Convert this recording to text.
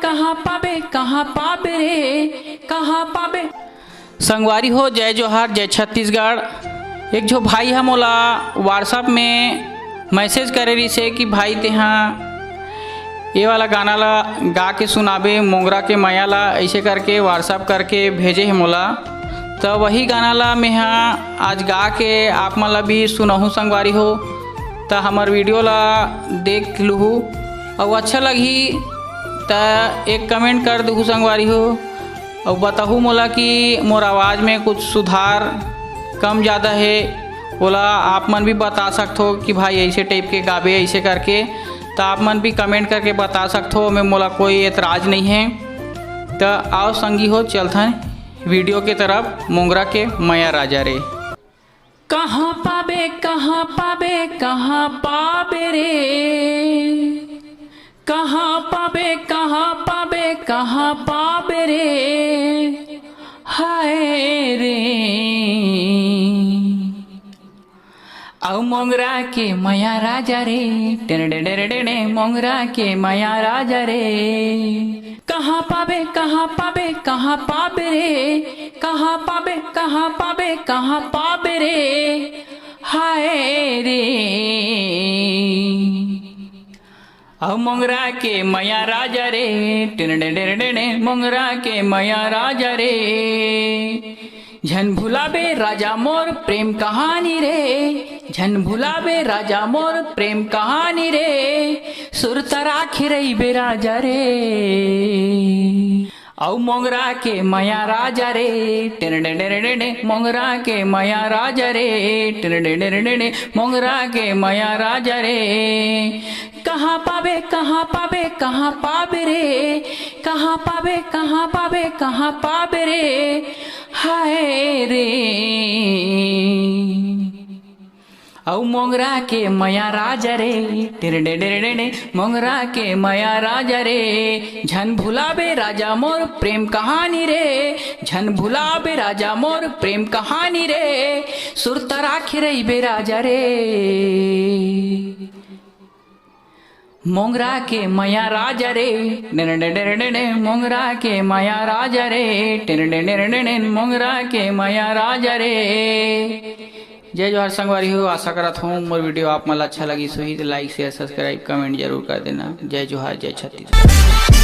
कहाँ पाबे रे कहाँ पाबे। संगवारी हो जय जोहार जय छत्तीसगढ़। एक जो भाई है मोला व्हाट्सएप में मैसेज करे रही से कि भाई तेहा ये वाला गाना ला गा के सुनाबे मोंगरा के मैया ला, ऐसे करके व्हाट्सएप करके भेजे है मोला। तो वही गाना ला मैं आज गा के आप मन ला भी सुनहूँ संगवारी हो। तो हमार वीडियो ला देख लूँ और अच्छा लगी तो एक कमेंट कर दूँ संगवारी हो और बताहूँ मोला कि मोर आवाज़ में कुछ सुधार कम ज़्यादा है बोला आप मन भी बता सकते हो कि भाई ऐसे टाइप के गाबे ऐसे करके। तो आप मन भी कमेंट करके बता सकते हो, मैं मोला कोई एतराज़ नहीं है। तो आओ संगी हो चलते हैं वीडियो के तरफ। मोंगरा के मैया राजा रे कहाँ पाबे कहाँ पाबे कहाँ पाबे रे कहाँ पाबे कहाँ पाबे कहाँ पाबे रे हाय रे। औ मोंगरा के मैया राजा रे टेने मोंगरा के मैया राजा रे कहाँ पाबे कहाँ पाबे कहाँ पाबे रे कहाँ पाबे कहाँ पाबे कहाँ पाबे रे हाय रे। औ मोंगरा के मैया राजा रे टेने मोंगरा के मैया राजा रे झन भुलाबे राजा मोर प्रेम कहानी रे झन भुलाबे राजा मोर प्रेम कहानी रे सुरता राखी रही बे राजा रे। औ मोंगरा के मैया राजा रे टेने मोंगरा के मैया राजा रे टेने मोंगरा के मैया राजा रे कहाँ पाबे कहाँ पाबे कहाँ पाबे रे कहाँ पाबे कहाँ पाबे कहाँ पाबे रे हाय रे। औ मोंगरा के मैया राजा रे टेने मोंगरा के मैया राजा रे झन भुलाबे राजा मोर प्रेम कहानी रे झन भुलाबे राजा मोर प्रेम कहानी रे सुरता राखी रही बे राजा रे। मोंगरा के मैया राजा रे टेने मोंगरा के मैया राजा रे टेने मोंगरा के मैया राजा रे। जय जोहार संगवारी हो। आशा करत हूँ मोर वीडियो आप मन अच्छा लगी सो ही लाइक शेयर सब्सक्राइब कमेंट जरूर कर देना। जय जोहार जय छत्तीसगढ़।